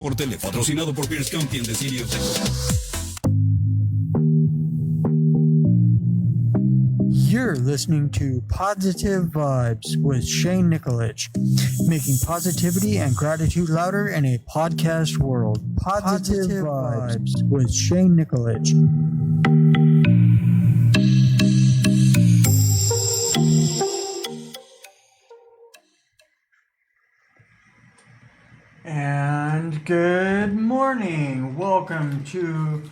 por tele, patrocinado por Pierce County en Decidio Texas. You're listening to Positive Vibes with Shane Nikolic, making positivity and gratitude louder in a podcast world. Positive Vibes with Shane Nikolic. And good morning. Welcome to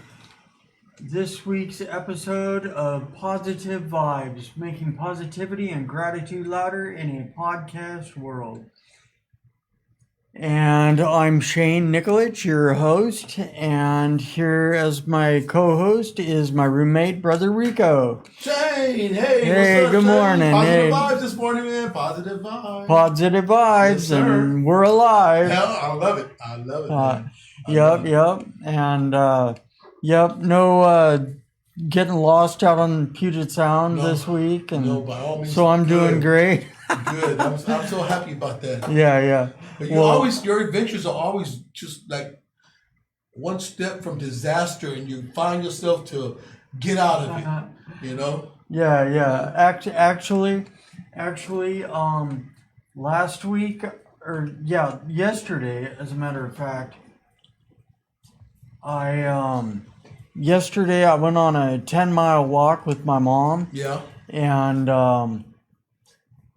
this week's episode of Positive Vibes, making positivity and gratitude louder in a podcast world. And I'm Shane Nikolic, your host, and here as my co-host is my roommate, Brother Rico. Shane, Hey, what's up, good Shane? morning. Positive Hey. vibes this morning, man. Positive vibes. Positive Vibes, Yes, sir. and we're alive. Hell, I love it. I love it, man. Yep. And, no getting lost out on Puget Sound this week. And No, by all means. so I'm doing great. Good. I'm so happy about that. Yeah. But your adventures are always just like one step from disaster, and you find yourself to get out of it, you know? Yeah. Actually, last week, yesterday, as a matter of fact, yesterday I went on a 10-mile walk with my mom. Yeah. And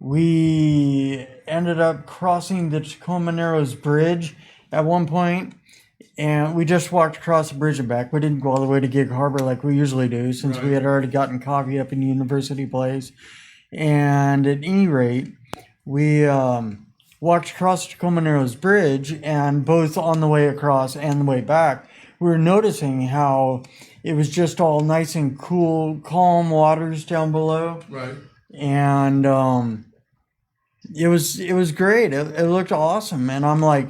we ended up crossing the Tacoma Narrows Bridge at one point, and we just walked across the bridge and back. We didn't go all the way to Gig Harbor like we usually do, since we had already gotten coffee up in University Place. And at any rate, we walked across the Tacoma Narrows Bridge, and both on the way across and the way back, we were noticing how it was just all nice and cool, calm waters down below. Right. And it was great. It looked awesome, and I'm like,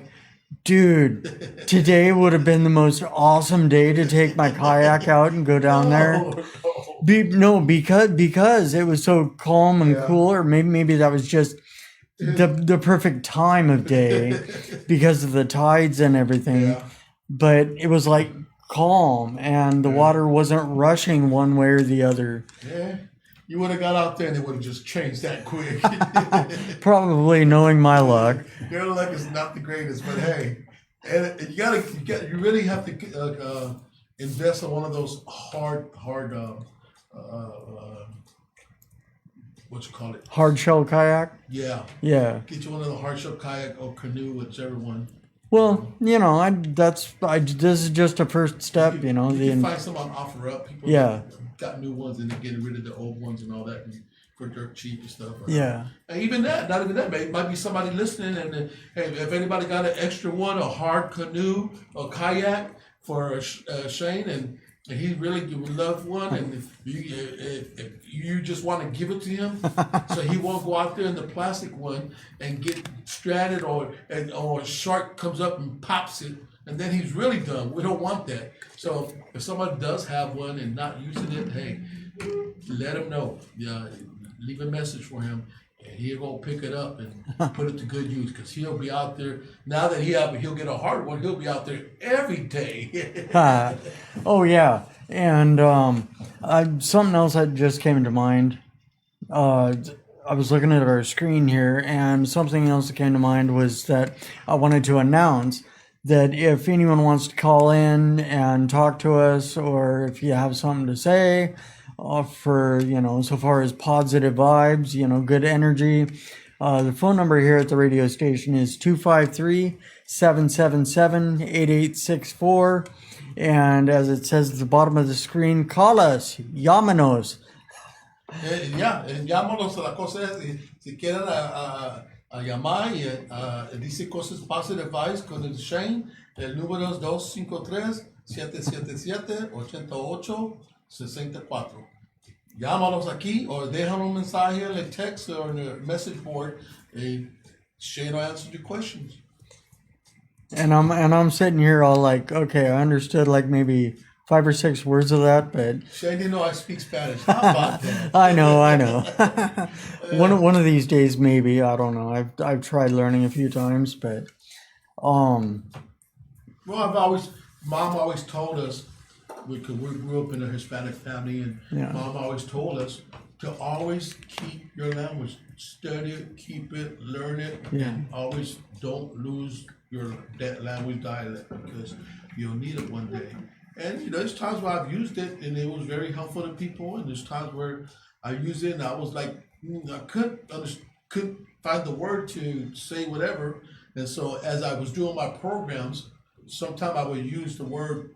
dude, today would have been the most awesome day to take my kayak out and go down there. Because it was so calm and cool, or maybe that was just the perfect time of day because of the tides and everything. Yeah. But it was like calm, and the water wasn't rushing one way or the other. Yeah. You would have got out there and they would have just changed that quick. Probably, knowing my luck. Your luck is not the greatest, but hey, and you really have to invest in one of those hard what you call it? Hard shell kayak? Yeah. Get you one of the hard shell kayak or canoe, whichever one. Well, this is just a first step, You can find some on OfferUp. People got new ones and they're getting rid of the old ones and all that for dirt cheap and stuff. Yeah. And even that, not even that, might be somebody listening and hey, if anybody got an extra one, a hard canoe or kayak for Shane, and he really would love one, and if you just want to give it to him, so he won't go out there in the plastic one and get stranded, or a shark comes up and pops it, and then he's really done. We don't want that. So if somebody does have one and not using it, hey, let him know. Leave a message for him, and he'll go pick it up and put it to good use, because he'll be out there. Now that he'll get a hard one, he'll be out there every day. Oh, yeah. And something else that just came into mind. I was looking at our screen here, and something else that came to mind was that I wanted to announce that if anyone wants to call in and talk to us, or if you have something to say, for, so far as positive vibes, good energy, the phone number here at the radio station is 253-777-8864. And as it says at the bottom of the screen, call us, llámanos. Llámanos. La cosa es, si quieren a llamar y dice cosas Positive Vibes con el Shane, el número es 253-777-8864. Llámanos aquí o dejan un mensaje en el text or in the message board, and Shane will answer your questions. And I'm sitting here all like, okay, I understood like maybe 5 or 6 words of that, but Shane didn't know I speak Spanish. How about that? I know. One of these days, maybe, I don't know. I've tried learning a few times, but Well, mom always told us, because we grew up in a Hispanic family, and Yeah. mom always told us to always keep your language, study it, keep it, learn it, Yeah. and always don't lose your language dialect, because you'll need it one day. And there's times where I've used it and it was very helpful to people, and there's times where I use it and I was like, I couldn't find the word to say whatever. And so as I was doing my programs, sometimes I would use the word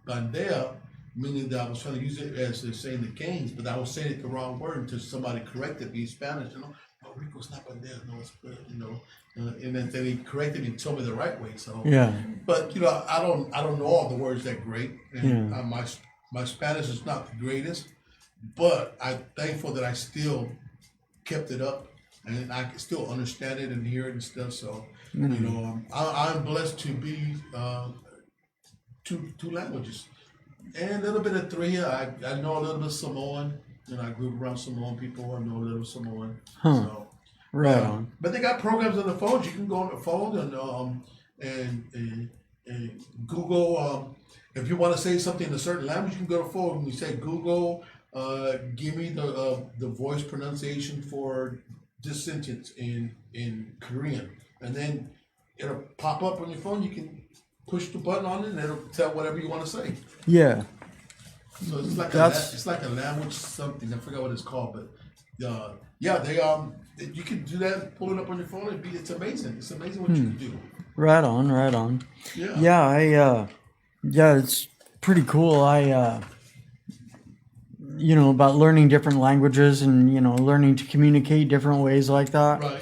bandea, meaning that I was trying to use it as they say in the games, but I was saying it the wrong word until somebody corrected me in Spanish. No, Rico's not bandea, no, it's and then they corrected me and told me the right way. So Yeah. but I don't know all the words that great, and Yeah. My Spanish is not the greatest, but I'm thankful that I still kept it up, and I can still understand it and hear it and stuff. So I'm blessed to be two languages and a little bit of three. I know a little bit of Samoan. I grew up around Samoan people. I know a little Samoan. Huh. So. Right on. But they got programs on the phones. You can go on the phone and Google. If you want to say something in a certain language, you can go to the phone and you say, Google, give me the voice pronunciation for this sentence in Korean, and then it'll pop up on your phone. You can push the button on it, and it'll tell whatever you want to say. Yeah. So it's like a language something. I forgot what it's called, but you can do that. Pull it up on your phone. It's amazing. It's amazing what you can do. Right on. Right on. Yeah. Yeah, it's pretty cool. About learning different languages and learning to communicate different ways like that. Right.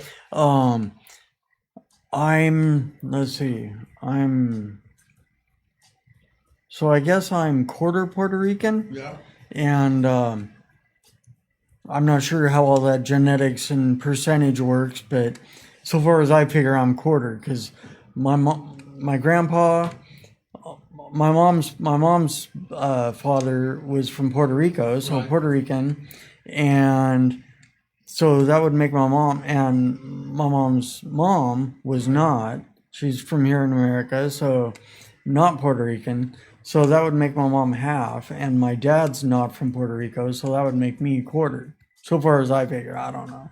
So I guess I'm quarter Puerto Rican. Yeah. And I'm not sure how all that genetics and percentage works, but so far as I figure, I'm quarter, because my grandpa, my mom's father was from Puerto Rico, so Right. Puerto Rican, and so that would make my mom, and my mom's mom was not. She's from here in America, so not Puerto Rican. So that would make my mom half, and my dad's not from Puerto Rico, so that would make me quarter. So far as I figure, I don't know.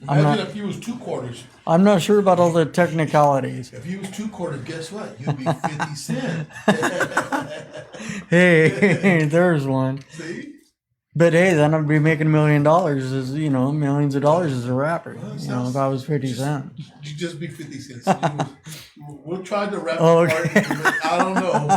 Imagine if you was 2 quarters. I'm not sure about all the technicalities. If you was 2 quarters, guess what? You'd be 50 Cent. Hey, there's one. See? But hey, then I'd be making $1 million as millions of dollars as a rapper. If I was 50 Cent. You just be 50 Cent. So we'll try to wrap Oh, the okay. part. I don't know.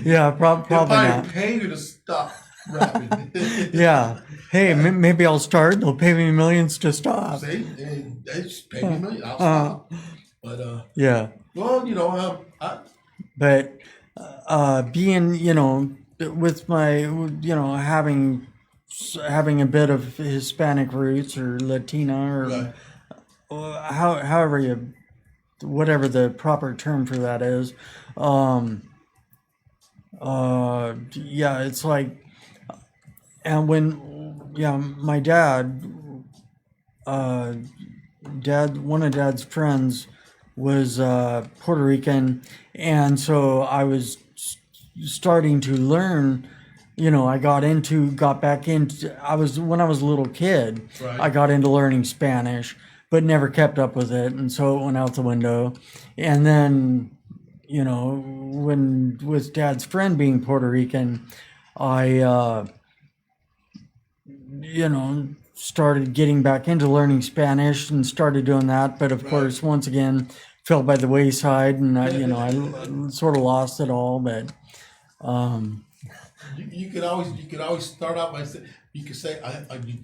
Yeah, He'll probably probably not. pay you to stop rapping. Yeah. Hey, maybe I'll start. They'll pay me millions to stop. See? And they just pay me $1 million. I'll stop. But, Yeah. well, But being, with my, having a bit of Hispanic roots or Latina or right. however whatever the proper term for that is, it's like, and my one of Dad's friends was Puerto Rican, and so I was starting to learn. When I was a little kid, Right. I got into learning Spanish, but never kept up with it, and so it went out the window. And then, with Dad's friend being Puerto Rican, I started getting back into learning Spanish and started doing that. But of course, once again, fell by the wayside, and I sort of lost it all. But You could always start out by saying, you could say,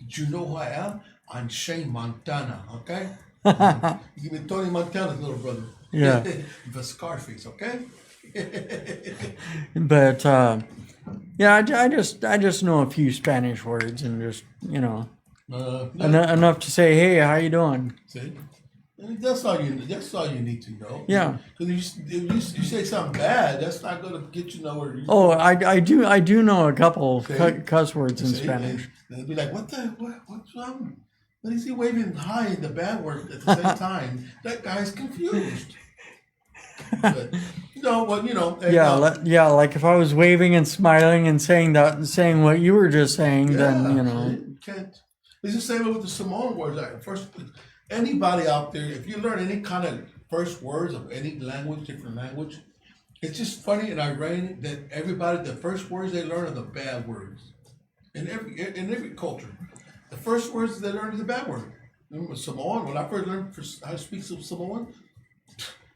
you know who I am? I'm Shane Montana, okay? You can be Tony Montana's little brother. Yeah. The Scarface, okay? But I just know a few Spanish words, and just enough to say, hey, how you doing? See? That's all you need to know. Yeah. Because if you say something bad, that's not going to get you nowhere. Oh, I do know a couple of See? cuss words in See? Spanish. And they'll be like, what's wrong? What is he waving high and the bad word at the same time? That guy's confused. But no, but and, Yeah, like if I was waving and smiling and saying that and saying what you were just saying, then you can't. It's the same with the Samoan words. Like first, anybody out there, if you learn any kind of first words of any language, different language, it's just funny and ironic that everybody, the first words they learn are the bad words. In every culture, the first words they learn is the bad word. Remember Samoan? When I first learned how to speak some Samoan,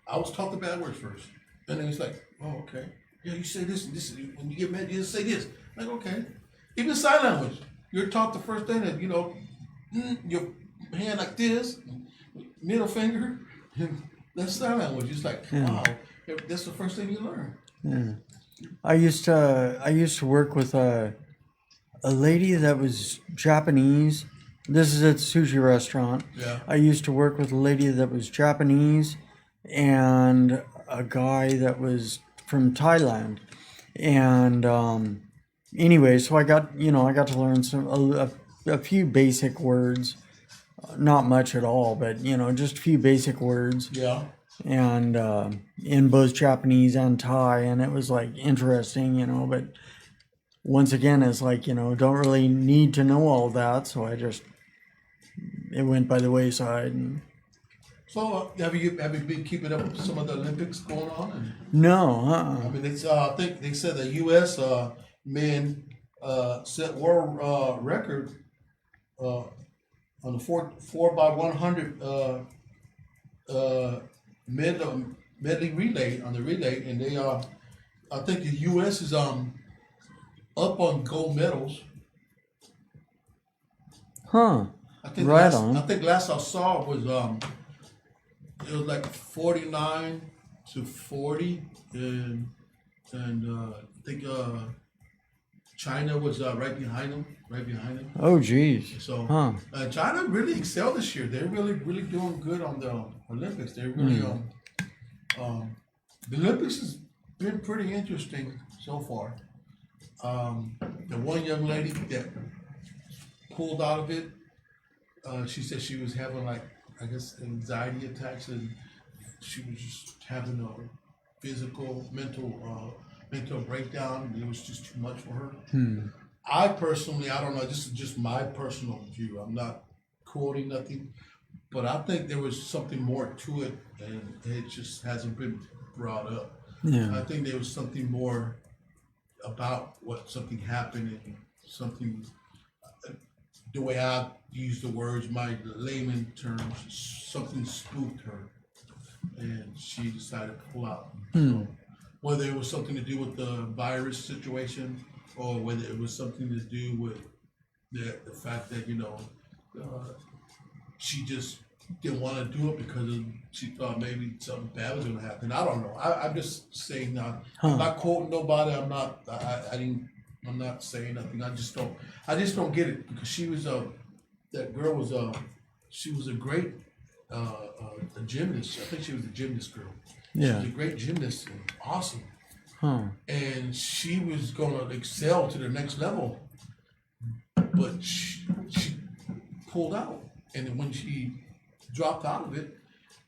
I was taught the bad words first, and then it's like, oh, okay, yeah, you say this and this. When you get mad, you just say this. Like, okay, even sign language, you're taught the first thing that your hand like this, middle finger, that's sign language. It's like, wow, that's the first thing you learn. Yeah. I used to work with a lady that was Japanese. This is at a sushi restaurant. Yeah. I used to work with a lady that was Japanese and a guy that was from Thailand. And anyway, so I got to learn a few basic words. Not much at all, but just a few basic words. Yeah. And in both Japanese and Thai, and it was like interesting, but once again, it's like, don't really need to know all that, so it went by the wayside. And So have you been keeping up with some of the Olympics going on? no, I mean, it's I think they said the U.S. Men set world record on the 4x100 medley relay on the relay, and they I think the U.S. is up on gold medals. huh? I think Right last, on. I think last I saw was it was like 49-40, and I think China was right behind them. Oh, geez. So Huh? China really excelled this year. They're really doing good on the Olympics. They're really the Olympics has been pretty interesting so far. The one young lady that pulled out of it, she said she was having I guess anxiety attacks, and she was just having a physical, mental breakdown. It was just too much for her. I personally, I don't know, this is just my personal view. I'm not quoting nothing, but I think there was something more to it, and it just hasn't been brought up. Yeah. I think there was something more about something happened, and something, the way I use the words, my layman terms, something spooked her, and she decided to pull out. So, whether it was something to do with the virus situation, or whether it was something to do with the fact that she just didn't want to do it because she thought maybe something bad was going to happen. I don't know. I'm just saying now. I'm not quoting nobody. I'm not. I'm not saying nothing. I just don't get it, because she was that girl was she was a great a gymnast. I think she was a gymnast girl. Yeah. She was a great gymnast and awesome. Huh? And she was gonna excel to the next level, but she pulled out, and then when she dropped out of it,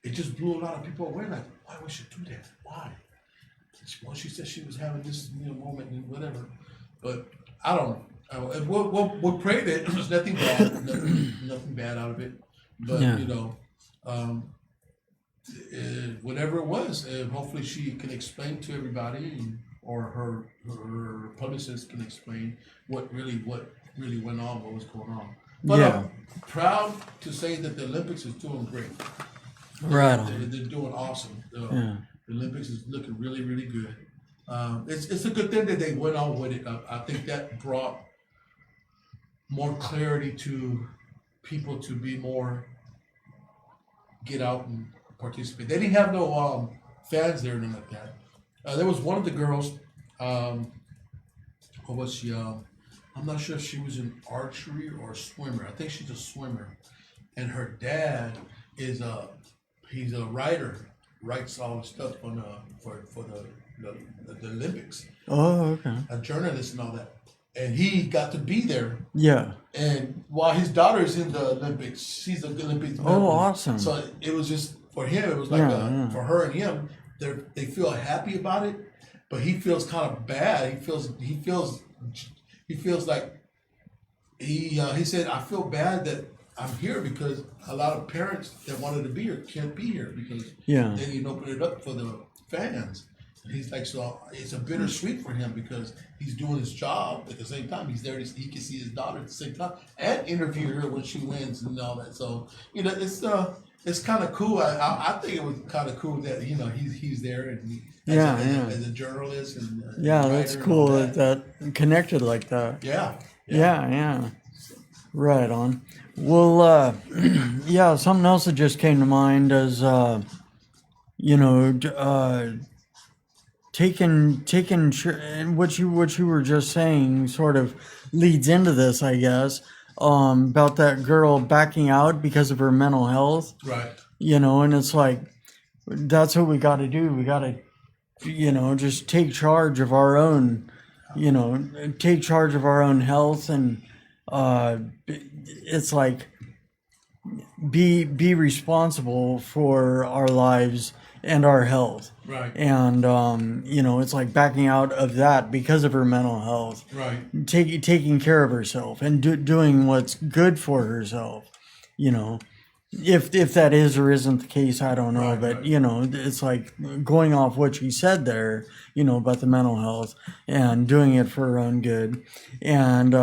it just blew a lot of people away. Like, why would she do that? Why? Well, she said she was having this moment and whatever, but I don't know. We'll pray that there's nothing bad, nothing bad out of it, but whatever it was, hopefully she can explain to everybody, or her publicist can explain what really went on, what was going on. But I'm proud to say that the Olympics is doing great. Right on. They're doing awesome. The Olympics is looking really, really good. It's a good thing that they went on with it. I think that brought more clarity to people to be more, get out and participate. They didn't have no fans there or nothing like that. There was one of the girls, what was she? I'm not sure if she was in archery or a swimmer. I think she's a swimmer. And her dad is he's a writer, writes all the stuff on for the Olympics. Oh, okay. A journalist and all that. And he got to be there. Yeah. And while his daughter's in the Olympics, she's an Olympics member. Oh, awesome. So it was just, for him, it was like for her and him, they feel happy about it, but he feels kind of bad. He feels like he said, I feel bad that I'm here because a lot of parents that wanted to be here can't be here because Yeah. they didn't open it up for the fans. And he's like, so it's a bittersweet for him because he's doing his job at the same time. He's there, he can see his daughter at the same time and interview her when she wins and all that. So, it's kind of cool. I think it was kind of cool that, he's there and as a journalist and that's cool that connected like that. Yeah. Right on. Well, something else that just came to mind is, taking what you were just saying sort of leads into this, I guess, about that girl backing out because of her mental health. Right. And it's like, that's what we got to do. We got to, just take charge of our own, take charge of our own health. And it's like, be responsible for our lives and our health. Right. And, it's like backing out of that because of her mental health. Right. Taking care of herself and doing what's good for herself, If that is or isn't the case, I don't know. Right, but, right. It's like going off what she said there, about the mental health and doing it for her own good. And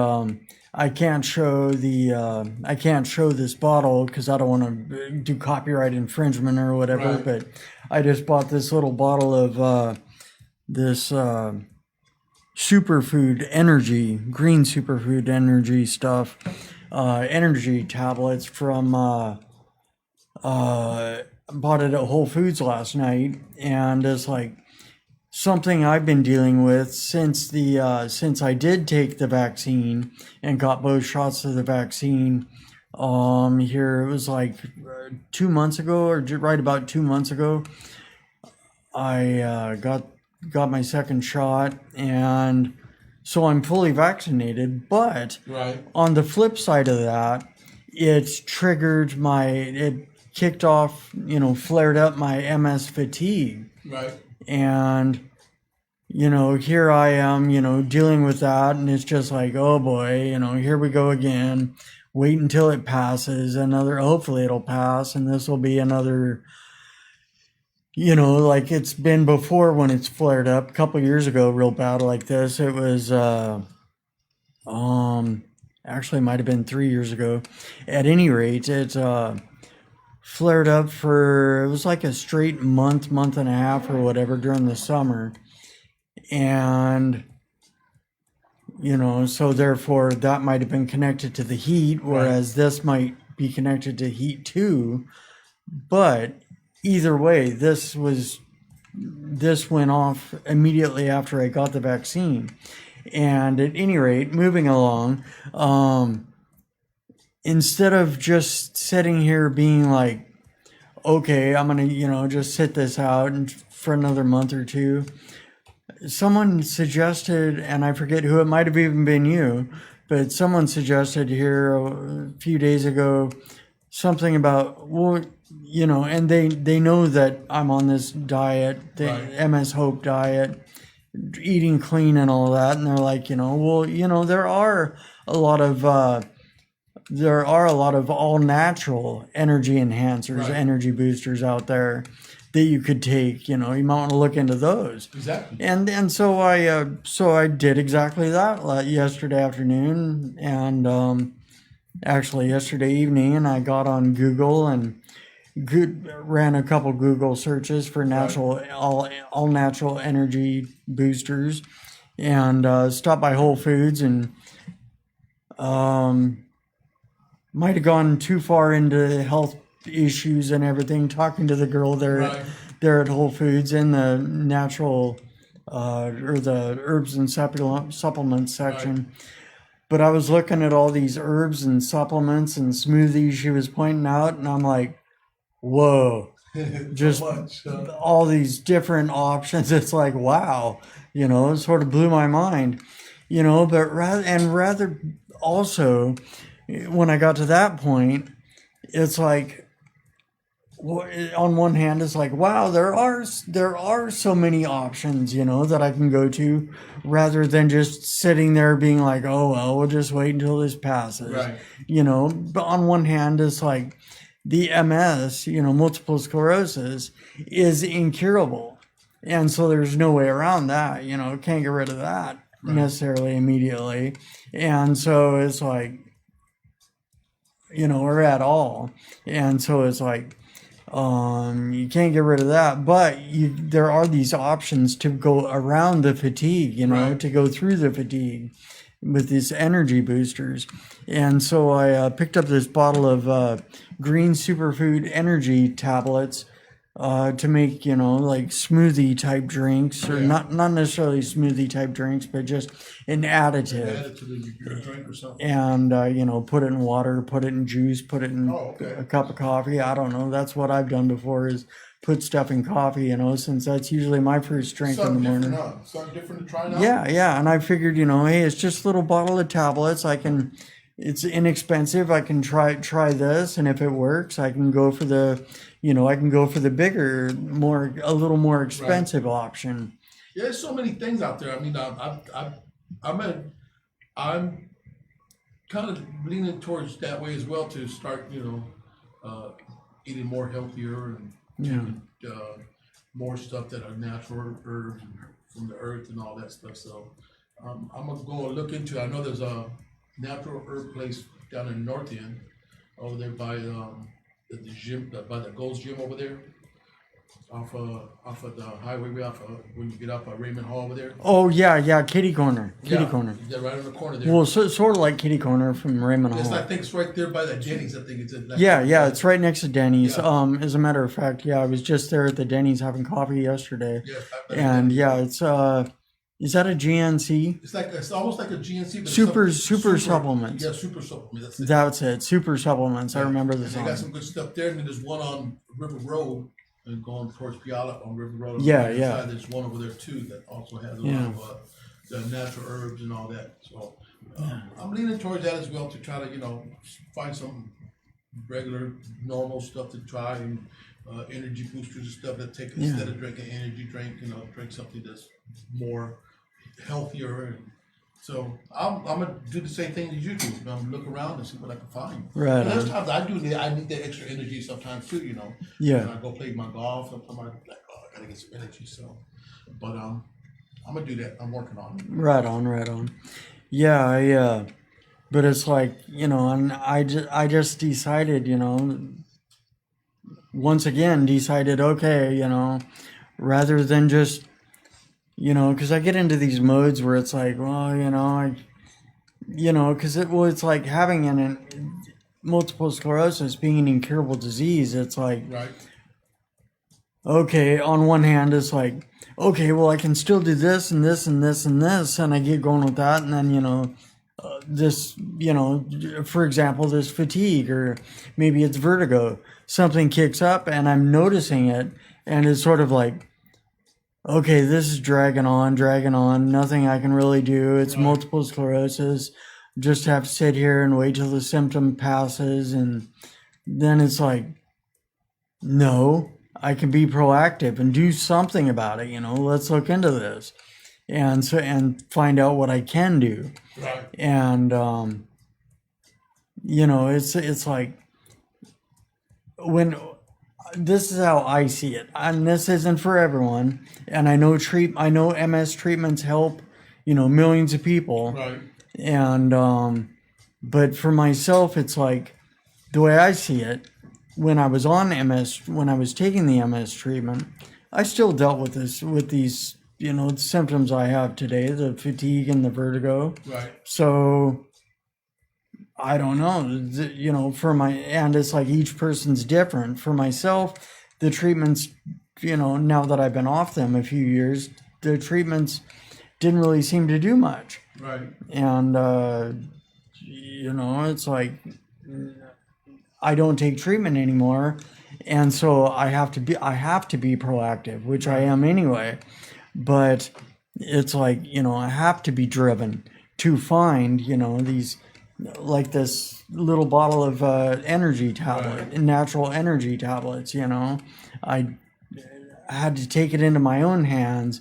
I can't show this bottle because I don't want to do copyright infringement or whatever. Right. But I just bought this little bottle of this superfood energy, green superfood energy stuff, energy tablets from. Bought it at Whole Foods last night, and it's like something I've been dealing with since I did take the vaccine and got both shots of the vaccine. Here it was like 2 months ago, or right about 2 months ago. I got my second shot, and so I'm fully vaccinated. But Right. on the flip side of that, it's triggered it kicked off, flared up my MS fatigue. Right. And, here I am, dealing with that. And it's just like, oh boy, here we go again. Wait until it passes. Hopefully it'll pass. And this will be another, like it's been before when it's flared up. A couple years ago, real bad like this. It was, actually it might have been 3 years ago. At any rate, it, flared up it was like a straight month and a half or whatever during the summer. And, so therefore that might have been connected to the heat, whereas this might be connected to heat too. But either way, this went off immediately after I got the vaccine. And at any rate, moving along, instead of just sitting here being like, okay, I'm going to, just sit this out for another month or two, someone suggested, and I forget who, it might have even been you, but someone suggested here a few days ago something about, well, and they know that I'm on this diet, the MS Hope diet, eating clean and all that. And they're like, there are a lot of all natural energy enhancers, energy boosters out there that you could take. You might want to look into those. Exactly. And so I did exactly that yesterday afternoon, and actually yesterday evening, and I got on Google and ran a couple Google searches for natural all natural energy boosters, and stopped by Whole Foods and might have gone too far into health issues and everything, talking to the girl there at Whole Foods in the natural or the herbs and supplements section. Right. But I was looking at all these herbs and supplements and smoothies she was pointing out, and I'm like, whoa, just all these different options. It's like, wow, it sort of blew my mind, but rather also, when I got to that point, it's like, on one hand, it's like, wow, there are so many options, that I can go to, rather than just sitting there being like, oh well, we'll just wait until this passes. Right. But on one hand, it's like the MS, multiple sclerosis, is incurable, and so there's no way around that. Can't get rid of that necessarily immediately, and so it's like, or at all, and so it's like. You can't get rid of that, but there are these options to go around the fatigue, to go through the fatigue with these energy boosters. And so I picked up this bottle of green superfood energy tablets to make, like smoothie type drinks, or not necessarily smoothie type drinks, but just an additive. Add it to your drink or something. And, put it in water, put it in juice, put it in a cup of coffee. I don't know. That's what I've done before, is put stuff in coffee, since that's usually my first drink in the morning. Something different to try now? Yeah. And I figured, hey, it's just a little bottle of tablets. It's inexpensive. I can try this. And if it works, I can go for the bigger, a little more expensive option. Yeah, there's so many things out there. I mean, I'm kind of leaning towards that way as well, to start, eating more healthier and more stuff that are natural herbs from the earth and all that stuff. So I'm gonna go look into. I know there's a natural herb place down in the North End, over there by the gym, by the Gold's Gym over there. Off of the highway, when you get up at Raymond Hall over there. Oh yeah, kitty corner. Corner. Yeah, right in the corner there. Well, sort of like kitty corner from Raymond Hall. I think it's right there by the Denny's. I think it's in. Yeah, it's right next to Denny's. Yeah. As a matter of fact, I was just there at the Denny's having coffee yesterday. Yeah. And it's is that a GNC? It's almost like a GNC. But super supplements. Yeah, super supplements. That's it. Super supplements. Yeah. I remember this. They got some good stuff there, and then there's one on River Road. And going towards Puyallup on River Road. Yeah. There's one over there too that also has a lot of the natural herbs and all that. So I'm leaning towards that as well, to try to find some regular normal stuff to try, and energy boosters and stuff that take instead of drinking energy drink, drink something that's more healthier. And so I'm gonna do the same thing as you do. I'm look around and see what I can find. Right. And there's times I need that extra energy sometimes too. Yeah. When I go play my golf, sometimes I'm like, I gotta get some energy. So, but I'm gonna do that. I'm working on it. Right on. Yeah. But it's like, and I just decided, once again okay, rather than just. Because I get into these modes where it's like, well, because it's like having multiple sclerosis being an incurable disease. It's like, okay, on one hand, it's like, okay, well, I can still do this and this and this and this, and I get going with that, and then, this, for example, this fatigue, or maybe it's vertigo, something kicks up, and I'm noticing it, and it's sort of like, okay, this is dragging on, nothing I can really do. It's multiple sclerosis. Just have to sit here and wait till the symptom passes. And then it's like, no, I can be proactive and do something about it. Let's look into this and find out what I can do. Right. And, it's like when... This is how I see it, and this isn't for everyone. And I know MS treatments help, millions of people. Right. And but for myself, it's like the way I see it. When I was on MS, when I was taking the MS treatment, I still dealt with these symptoms I have today, the fatigue and the vertigo. Right. So. I don't know, and it's like each person's different. For myself, the treatments, now that I've been off them a few years, the treatments didn't really seem to do much. Right. And, it's like, I don't take treatment anymore. And so I have to be proactive, which I am anyway. But it's like, I have to be driven to find, these like this little bottle of energy tablet, natural energy tablets. You know, I had to take it into my own hands,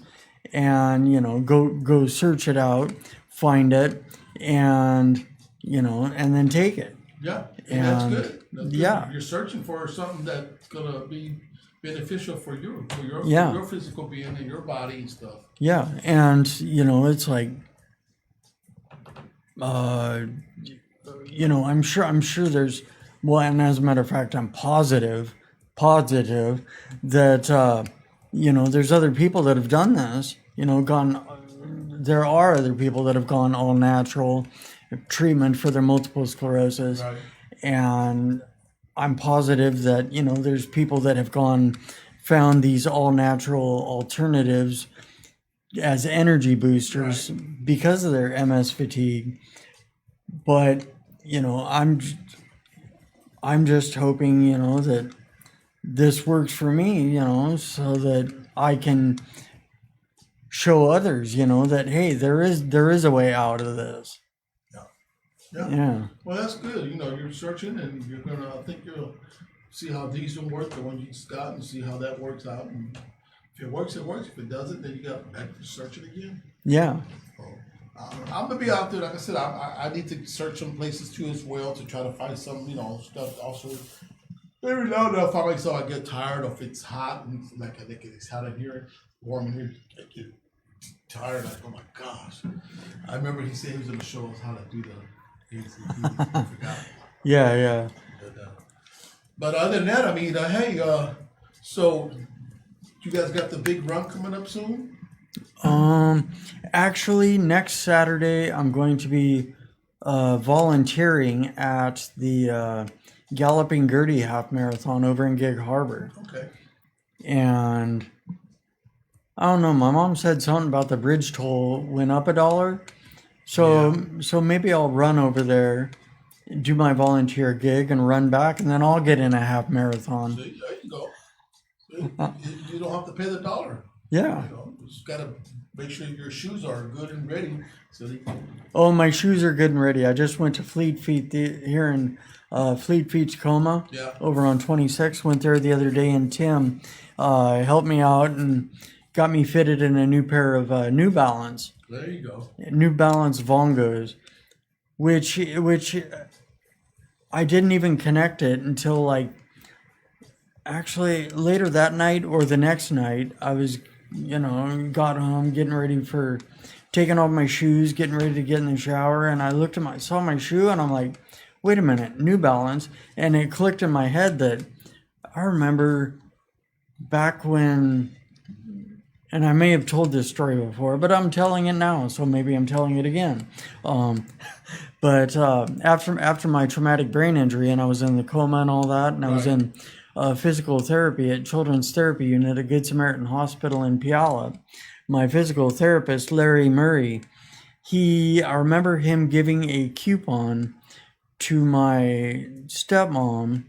and go search it out, find it, and and then take it. Yeah, and that's good. That's good. Yeah. You're searching for something that's gonna be beneficial for your your physical being and your body and stuff. Yeah, and it's like, I'm sure there's, well, and as a matter of fact, I'm positive that there's other people that have done this. There are other people that have gone all natural treatment for their multiple sclerosis, Right. and I'm positive that there's people that have found these all natural alternatives as energy boosters because of their MS fatigue. But I'm just hoping that this works for me, so that I can show others, that hey, there is a way out of this. Yeah. Well, that's good. You're searching, and I think you'll see how these will work, the one you just got, and see how that works out. And if it works, it works. If it doesn't, then you got back to searching again. Yeah. So, I'm gonna be out there. Like I said, I need to search some places too as well to try to find some, stuff. Also, every now and then I find myself I get tired, or if it's hot, and like I think it's hot in here, warm in here, I get tired. Like, oh my gosh! I remember he said he was gonna show us how to do the. He forgot. Yeah. But other than that, I mean, hey, so you guys got the big run coming up soon? Actually, next Saturday I'm going to be volunteering at the Galloping Gertie Half Marathon over in Gig Harbor. Okay. And I don't know, my mom said something about the bridge toll went up $1. So maybe I'll run over there, do my volunteer gig, and run back, and then I'll get in a half marathon. See, there you go. See, you don't have to pay the $1. Yeah. You just gotta make sure your shoes are good and ready. So Oh, my shoes are good and ready. I just went to Fleet Feet here in Fleet Feet, Tacoma, over on 26. Went there the other day, and Tim helped me out and got me fitted in a new pair of New Balance. There you go. New Balance Vongos, which I didn't even connect it until actually later that night or the next night. I was, got home, getting ready for taking off my shoes, getting ready to get in the shower, and I saw my shoe, and I'm like, wait a minute, New Balance, and it clicked in my head that I remember back when. And I may have told this story before, but I'm telling it now, so maybe I'm telling it again. But after my traumatic brain injury, and I was in the coma and all that, and I was in physical therapy at Children's Therapy Unit at Good Samaritan Hospital in Puyallup, my physical therapist, Larry Murray, I remember him giving a coupon to my stepmom.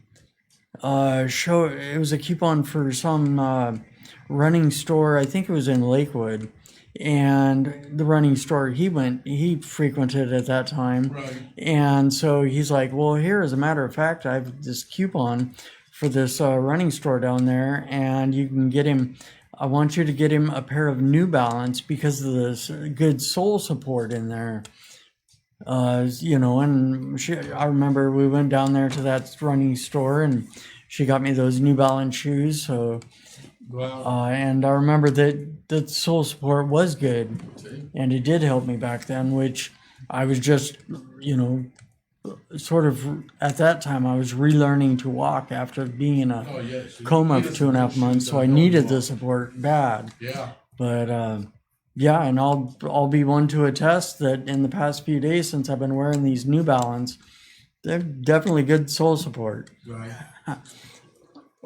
It was a coupon for some running store, I think it was in Lakewood, and the running store he frequented at that time. Right. And so he's like, well, here, as a matter of fact, I have this coupon for this running store down there, and you can get him, I want you to get him a pair of New Balance because of this good sole support in there. And I remember we went down there to that running store, and she got me those New Balance shoes, so. Wow. And I remember that soul support was good, and it did help me back then, which I was just, sort of, at that time, I was relearning to walk after being in a coma for 2.5 months, so I needed the support bad. Yeah. But, and I'll be one to attest that in the past few days since I've been wearing these New Balance, they're definitely good soul support. Right.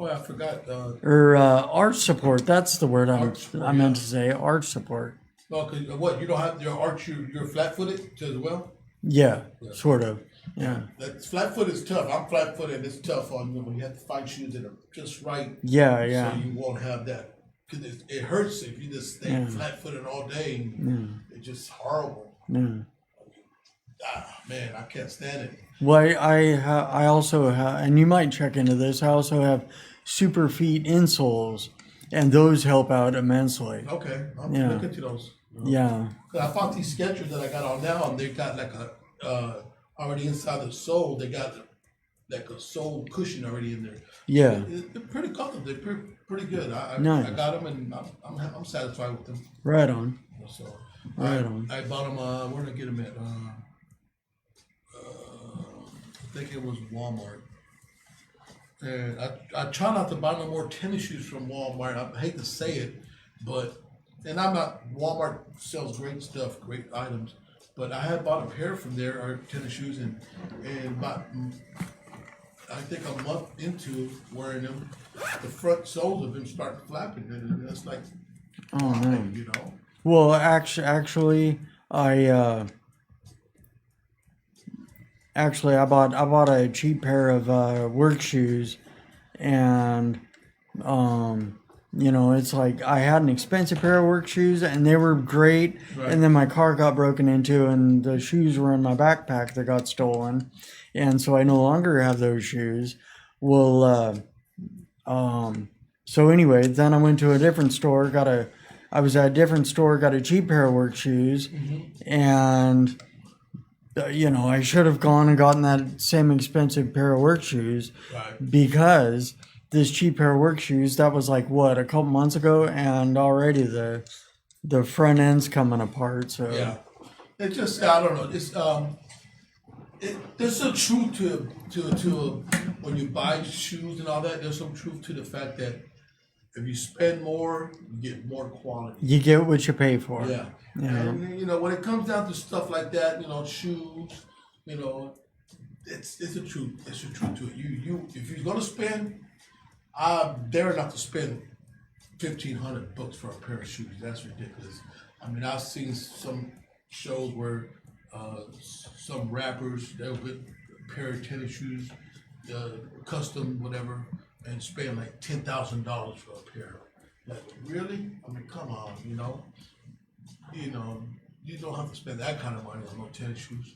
Oh, I forgot. Arch support. That's the word I meant to say. Arch support. No, cause what, you don't have your arch? You're flat-footed as well. Yeah, sort of. Yeah. That flat-foot is tough. I'm flat-footed, and it's tough on you when you have to find shoes that are just right. Yeah. So you won't have that, because it hurts if you just stay flat-footed all day. And it's just horrible. Yeah. Man, I can't stand it. Well, I also have, and you might check into this. I also have super feet insoles, and those help out immensely. Okay, I'll Yeah. look into those. Yeah, 'Cause I found these Skechers that I got on now, and they got like a already inside the sole. They got like a sole cushion already in there. yeah, They're pretty comfortable. They're pretty good. I Nice. got them, and I'm satisfied with them. right on, So right on. I bought them. Where did I get them at? I think it was Walmart. And I try not to buy no more tennis shoes from Walmart. I hate to say it, but and I'm not Walmart sells great stuff, great items. But I had bought a pair from there, or tennis shoes, and about I think a month into wearing them, the front soles of them start flapping, and it's like, Oh man. you know. Well, actually, I bought a cheap pair of work shoes, and it's like I had an expensive pair of work shoes, and they were great. Right. And then my car got broken into, and the shoes were in my backpack that got stolen, and so I no longer have those shoes. Well, so anyway, then I went to a different store, I was at a different store, got a cheap pair of work shoes, and I should have gone and gotten that same expensive pair of work shoes Right. because this cheap pair of work shoes, that was like what, a couple months ago, and already the front end's coming apart. So Yeah, it just I don't know. It's there's some truth to when you buy shoes and all that. There's some truth to the fact that if you spend more, you get more quality. you get what you pay for. Yeah, Yeah. and when it comes down to stuff like that, shoes, it's the truth. It's the truth to it. You if you're gonna spend, I dare not to spend $1,500 for a pair of shoes. That's ridiculous. I mean, I've seen some shows where some rappers they'll get a pair of tennis shoes, custom whatever, and spend like $10,000 for a pair. Like really? I mean, come on, you don't have to spend that kind of money on no tennis shoes.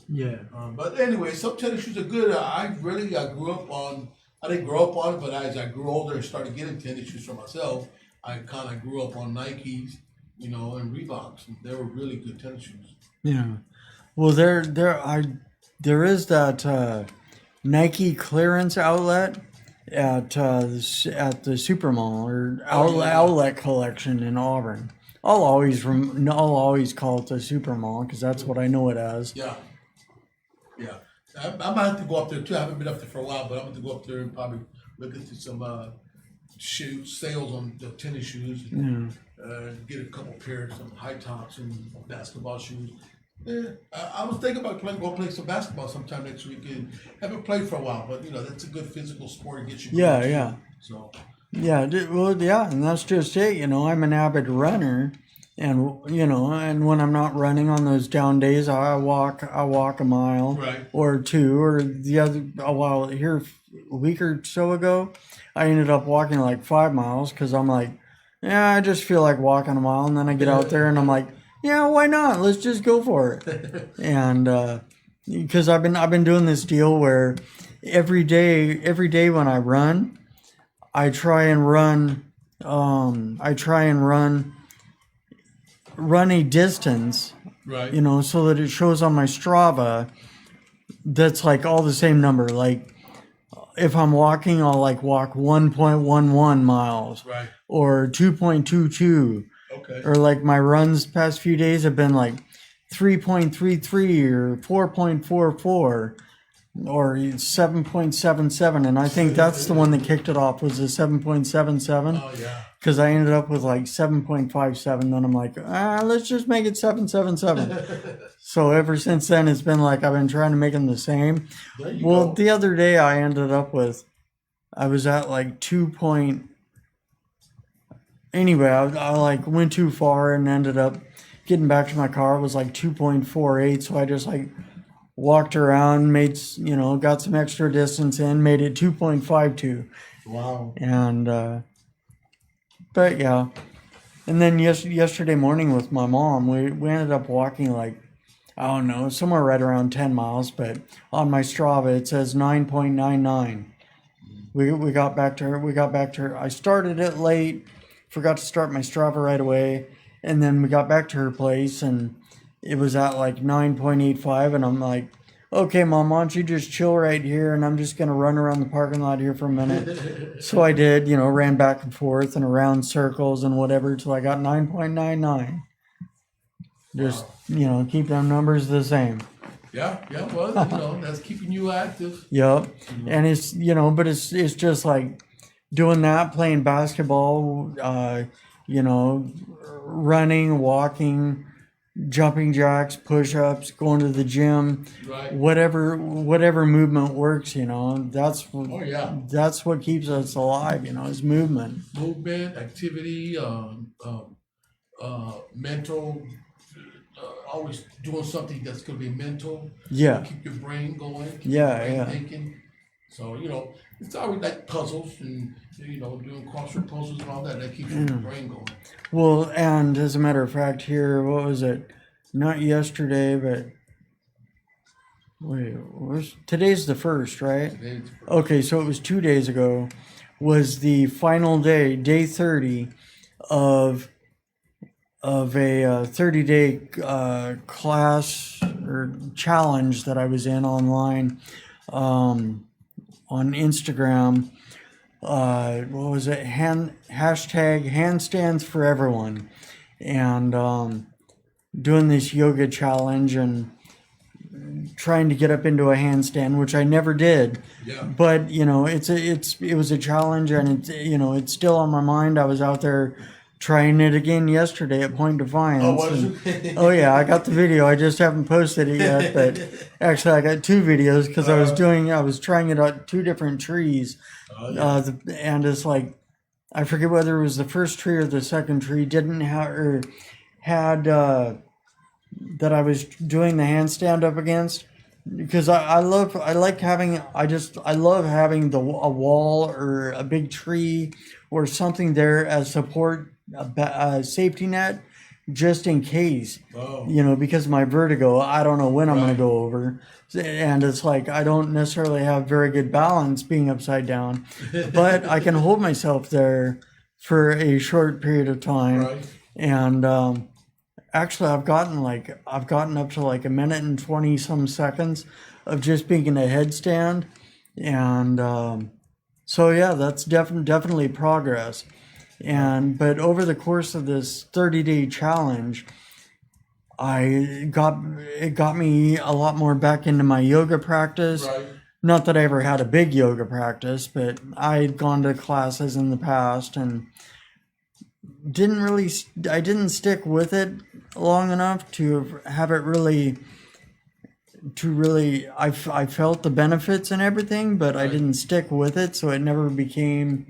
Yeah. But anyway, some tennis shoes are good. I grew up on. I didn't grow up on it, but as I grew older and started getting tennis shoes for myself, I kind of grew up on Nikes, and Reeboks. And they were really good tennis shoes. Yeah. Well, there is that Nike clearance outlet at the Super Mall or outlet collection in Auburn. I'll always call it the Super Mall because that's what I know it as. Yeah. Yeah. I might have to go up there too. I haven't been up there for a while, but I'm going to go up there and probably look into some sales on the tennis shoes. And, get a couple pairs, some high tops and basketball shoes. Yeah, I was thinking about go play some basketball sometime next week. And haven't played for a while, but that's a good physical sport to get you. Yeah, going. yeah. So. Yeah, and that's just it. I'm an avid runner, and and when I'm not running on those down days, I walk a mile Right. or two, or the other. Well, here a week or so ago, I ended up walking like 5 miles because I'm like, yeah, I just feel like walking a mile, and then I get out there and I'm like, yeah, why not? Let's just go for it. And because I've been doing this deal where every day when I run, I try and run a distance, Right. so that it shows on my Strava that's like all the same number. Like if I'm walking, I'll like walk 1.11 miles Right. or 2.22. Okay. Or like my runs past few days have been like 3.33 or 4.44 or 7.77, and I think that's the one that kicked it off was the 7.77 Oh yeah. because I ended up with like 7.57. Then I'm like, let's just make it 7.77. So ever since then, it's been like I've been trying to make them the same. There you Well, go. the other day I ended up with, I was at like 2. Anyway, I like went too far and ended up getting back to my car. It was like 2.48, so I just like walked around, got some extra distance in, made it 2.52. Wow. And but yeah. And then yesterday morning with my mom, we ended up walking like I don't know, somewhere right around 10 miles, but on my Strava it says 9.99. We got back to her. I started it late, forgot to start my Strava right away, and then we got back to her place and it was at like 9.85, and I'm like, okay, Mom, why don't you just chill right here, and I'm just gonna run around the parking lot here for a minute. So I did, ran back and forth and around circles and whatever till I got 9.99. Just keep them numbers the same. Yeah, well, that's keeping you active. Yep. And it's but it's just like doing that, playing basketball, running, walking, jumping jacks, push-ups, going to the gym, Right. whatever movement works. That's Oh yeah. that's what keeps us alive. Is movement. Movement, activity, mental. Always doing something that's going to be mental. Yeah. Keep your brain going. Keep Yeah, your brain yeah. thinking. So it's always like puzzles and doing crossword puzzles and all that. That keeps your brain going. Well, and as a matter of fact, here, what was it? Not yesterday, but today's the 1st, right? Today's first. Okay, so it was 2 days ago, was the final day, day 30 of a 30-day class or challenge that I was in online on Instagram. What was it? Hashtag handstands for everyone, and doing this yoga challenge and trying to get up into a handstand, which I never did. Yeah. But it was a challenge, and it's still on my mind. I was out there trying it again yesterday at Point Defiance. Oh, was it? Oh yeah, I got the video. I just haven't posted it yet, but actually I got 2 videos because I was trying it on 2 different trees. Oh, yeah. And it's like, I forget whether it was the first tree or the second tree didn't have or had that I was doing the handstand up against, because I love having a wall or a big tree or something there as support, a safety net, just in case. Oh. Because of my vertigo, I don't know when I'm going Right. to go over. And it's like, I don't necessarily have very good balance being upside down, but I can hold myself there for a short period of time. Right. And actually, I've gotten up to like a minute and 20 some seconds of just being in a headstand. And so yeah, that's definitely progress. But over the course of this 30-day challenge, it got me a lot more back into my yoga practice. Right. Not that I ever had a big yoga practice, but I'd gone to classes in the past and I didn't stick with it long enough to have it really, I felt the benefits and everything, but I didn't stick with it. So it never became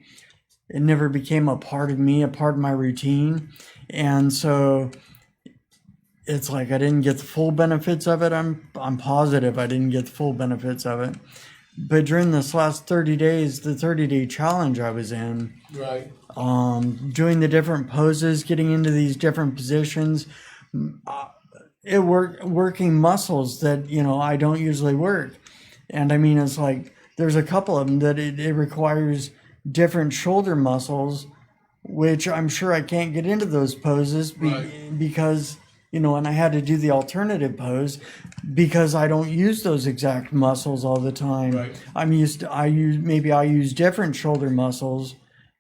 a part of me, a part of my routine. And so it's like I didn't get the full benefits of it. I'm positive I didn't get the full benefits of it. But during this last 30 days, the 30-day challenge I was in, Right. doing the different poses, getting into these different positions, working muscles that I don't usually work. And I mean, it's like there's a couple of them that it requires different shoulder muscles, which I'm sure I can't get into those poses because and I had to do the alternative pose because I don't use those exact muscles all the time. Right. I use different shoulder muscles,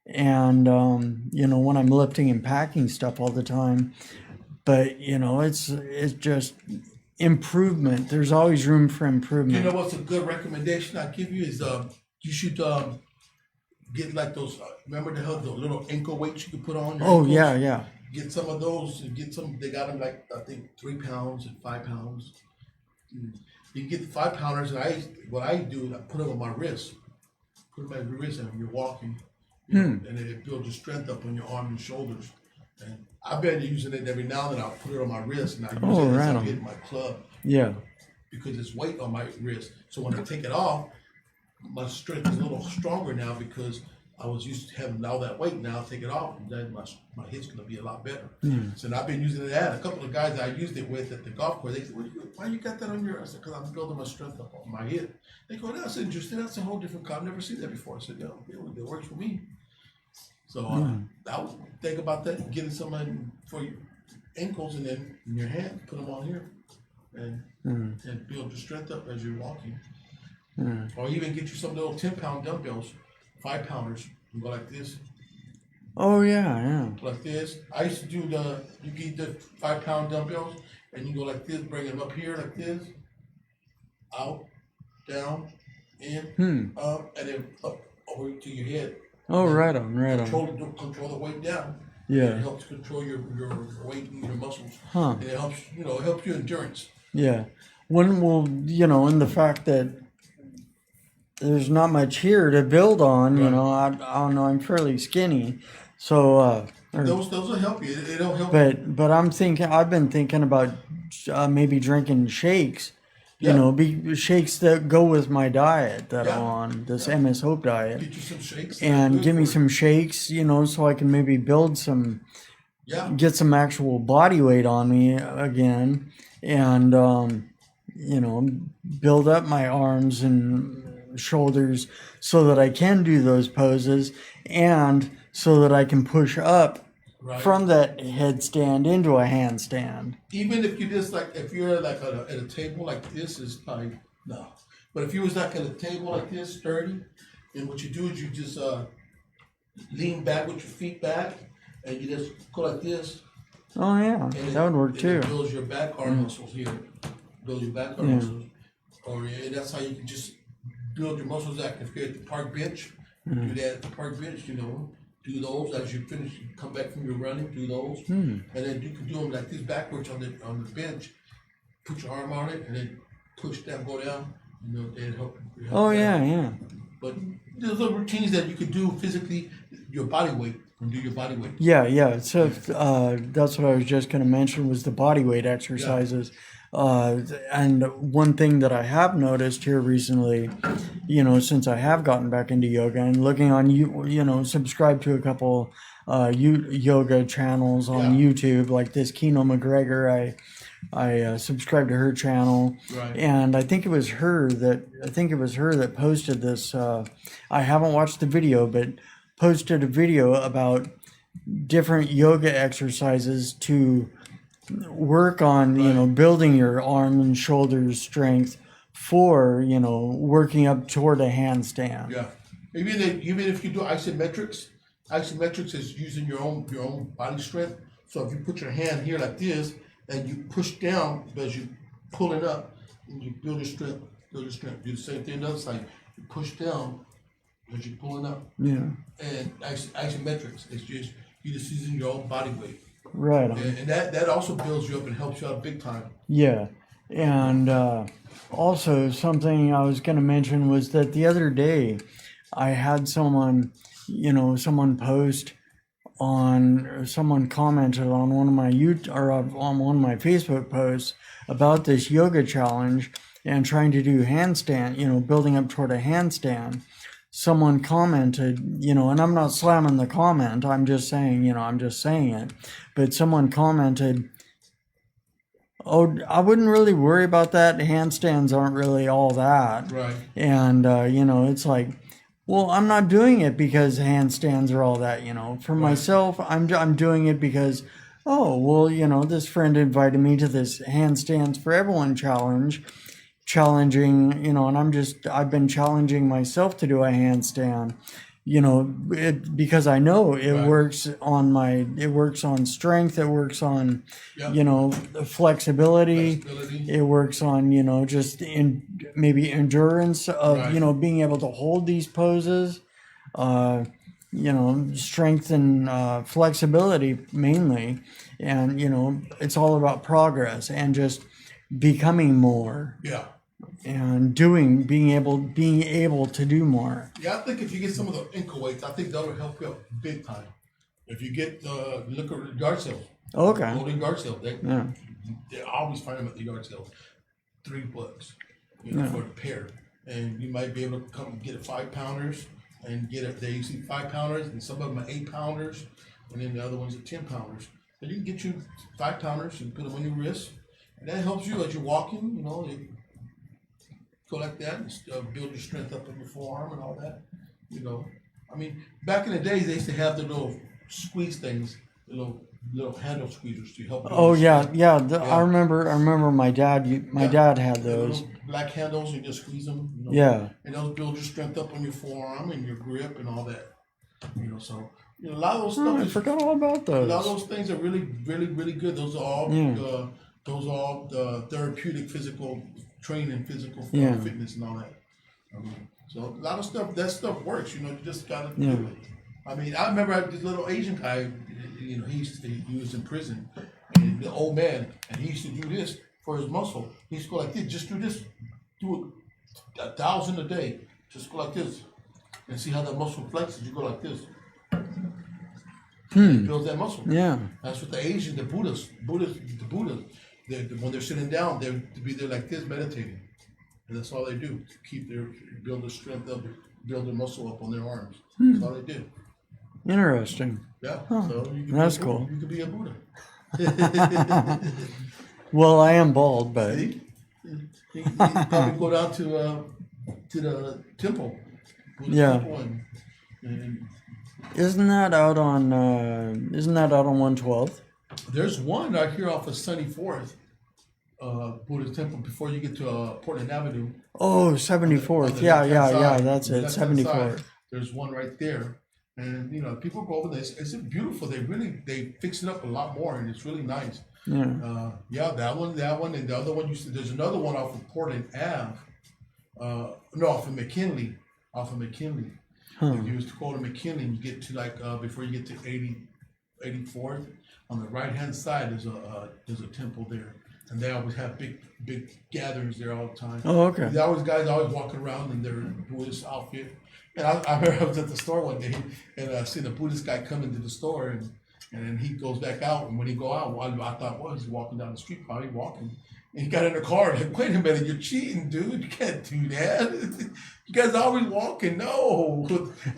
and when I'm lifting and packing stuff all the time. But it's just improvement. There's always room for improvement. You know what's a good recommendation I give you is you should get like those. Remember the little ankle weights you can put on. Your ankles? Yeah. Get some of those. Get some. They got them like I think 3 pounds and 5 pounds. You can get the 5-pounders, and what I do is I put them on my wrist. Put them on your wrist, and you're walking, and then it builds your strength up on your arms and shoulders. And I've been using it every now and then. I'll put it on my wrist, and I use it as I get in my club. Yeah. Because it's weight on my wrist. So when I take it off, my strength is a little stronger now because I was used to having all that weight. Now I take it off, and then my hit's going to be a lot better. So I've been using that. A couple of guys I used it with at the golf course, they said, "Why you got that on your?" I said, "Because I'm building my strength up on my hip." They go, "That's interesting. That's a whole different kind. I've never seen that before." I said, "Yeah, it works for me." So I would think about that, getting something for your ankles and then in your hand, put them on here, and build your strength up as you're walking. Or even get you some little 10-pound dumbbells, 5-pounders, and go like this. Oh yeah. Like this. I used to do you get the 5-pound dumbbells, and you go like this, bring them up here like this, out, down, in, up, and then up over to your head. Oh, right on. Control the weight down. Yeah. It helps control your weight and your muscles. Huh. And it helps your endurance. Yeah. In the fact that there's not much here to build on, I don't know, I'm fairly skinny. So, those will help you. It'll help. But I've been thinking about maybe drinking shakes, shakes that go with my diet that I'm on, this MS Hope diet. Get you some shakes. And give me some shakes, so I can maybe build get some actual body weight on me again, and, build up my arms and shoulders so that I can do those poses, and so that I can push up from that headstand into a handstand. Even if you just if you're like at a table like this, is like no. But if you was like at a table like this, sturdy, then what you do is you just lean back with your feet back, and you just go like this. Oh yeah, that would work too. It builds your back arm muscles here. Build your back arm muscles. And that's how you can just build your muscles out. If you're at the park bench, do that at the park bench, do those as you finish, you come back from your running, do those. And then you can do them like this backwards on the bench, put your arm on it, and then push down, go down, and help. Oh yeah. But there's little routines that you could do physically, your body weight, and do your body weight. Yeah. So that's what I was just going to mention was the body weight exercises. And one thing that I have noticed here recently, since I have gotten back into yoga and looking on subscribe to a couple yoga channels on YouTube, like this Keno McGregor. I subscribed to her channel, and I think it was her that posted this. I haven't watched the video, but posted a video about different yoga exercises to work on building your arm and shoulders strength for working up toward a handstand. Even if you do isometrics is using your own body strength. So if you put your hand here like this and you push down as you pulling up, and you build your strength. Do the same thing on the other side. You push down as you're pulling up. And isometrics is just you just using your own body weight. Right. And that also builds you up and helps you out big time. Yeah. And also something I was going to mention was that the other day I had someone post someone commented on one of my on one of my Facebook posts about this yoga challenge and trying to do handstand, building up toward a handstand. Someone commented, and I'm not slamming the comment, I'm just saying it. But someone commented, "Oh, I wouldn't really worry about that. Handstands aren't really all that." Right. And, it's like, well, I'm not doing it because handstands are all that, For myself, I'm doing it because, this friend invited me to this Handstands for Everyone challenging, and I've been challenging myself to do a handstand, because I know it works on strength, it works on, flexibility, it works on, just maybe endurance of, being able to hold these poses, strength and flexibility mainly. And, it's all about progress and just becoming more. Yeah. And being able to do more. Yeah, I think if you get some of the ankle weights, I think that'll help you out big time. If you get look at yard sales. Okay. Go to yard sales. They always find them at the yard sales. $3 for the pair. And you might be able to come get 5-pounders and get it. They usually 5-pounders, and some of them are 8-pounders, and then the other ones are 10-pounders. But you can get you 5-pounders and put them on your wrist, and that helps you as you're walking. You know, you go like that and build your strength up in your forearm and all that. You know, I mean, back in the days they used to have the little squeeze things, the little handle squeezers to help. Oh yeah. I remember my dad. My dad had those. Little black handles, you just squeeze them. You know, Yeah. and they'll build your strength up on your forearm and your grip and all that. You know, so a lot of those stuff. I forgot all about A lot of those. those things are really, really, really good. Those are all therapeutic physical training, physical fitness, and all that. So a lot of stuff. That stuff works. You know, you just gotta do it. I mean, I remember this little Asian guy. You know, he was in prison, and the old man, and he used to do this for his muscle. He used to go like this. Just do this. Do 1,000 a day. Just go like this, and see how that muscle flexes. You go like this. It builds that muscle. Yeah. That's what the Asian, the Buddhas, when they're sitting down, they're to be there like this, meditating, and that's all they do. Build their strength up, build their muscle up on their arms. That's all they do. Interesting. Yeah. So you can That's be a Buddha. cool. You could be a Buddha. Well, I am bald, but See? You probably go down to the temple. Buddha temple and isn't that out on 112th? there's one right here off of Sunny Fourth, Buddhist temple before you get to Portland Avenue. Oh, On 74th. the Yeah, left-hand side, that's on the it. left-hand 74th. side, there's one right there, and you know people go over there. It's beautiful. They fix it up a lot more, and it's really nice. Yeah. That one, and the other one. There's another one off of Portland Ave. No, off of McKinley. If you was to go to McKinley, you get to before you get to 84th, on the right hand side there's a temple there, and they always have big gatherings there all the time. Oh, okay. Guys always walking around in their Buddhist outfit. And I remember I was at the store one day, and I seen a Buddhist guy come into the store, and then he goes back out, and when he go out, I thought, well, he's walking down the street, probably walking. And he got in the car, like, wait a minute, you're cheating, dude. You can't do that. You guys are always walking. No.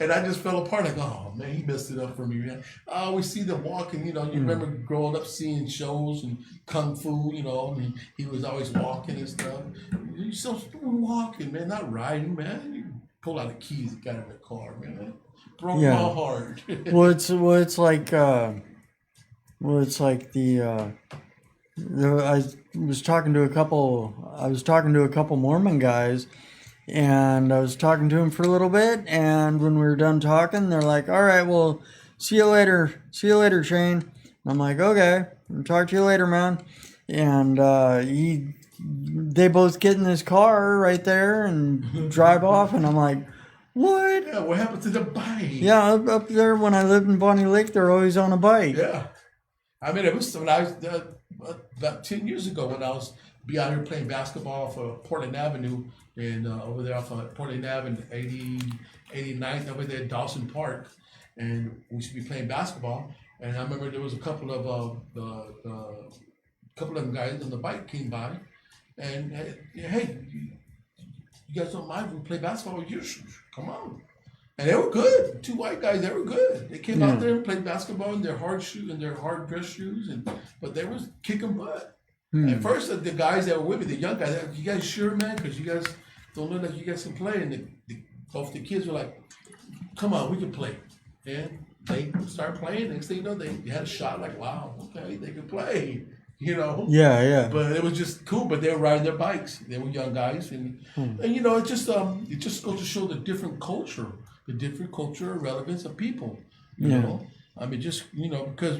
And I just fell apart. Like, oh, man, he messed it up for me, man. I always see them walking, you know. You remember growing up seeing shows and Kung Fu, you know, and he was always walking and stuff. You're supposed to be walking, man, not riding, man. You pull out the keys and got in the car, man. Broke my heart. It's like I was talking to a couple Mormon guys, and I was talking to them for a little bit, and when we were done talking, they're like, all right, well, see you later, Shane. And I'm like, okay, I'll talk to you later, man. And they both get in this car right there and drive off, and I'm like, what? Yeah, what happened to the bike? Yeah, up there when I lived in Bonnie Lake, they're always on a bike. Yeah. I mean, it was when I was about 10 years ago when I was out here playing basketball off of Portland Avenue and over there off of Portland Avenue, 89th over there at Dawson Park, and we should be playing basketball. And I remember there was a couple of them guys on the bike came by, and hey, you guys don't mind if we play basketball with you? Come on. And they were good. 2 white guys, they were good. They came out there and played basketball in their hard shoes and their hard dress shoes, but they was kicking butt. At first, the guys that were with me, the young guys, you guys sure, man? Because you guys don't look like you guys can play. And both the kids were like, come on, we can play. And they started playing. Next thing you know, they had a shot like, wow, okay, they can play. You know? Yeah. But it was just cool. But they were riding their bikes. They were young guys. And you know, it just goes to show the different culture relevance of people. You know? I mean, just, you know, because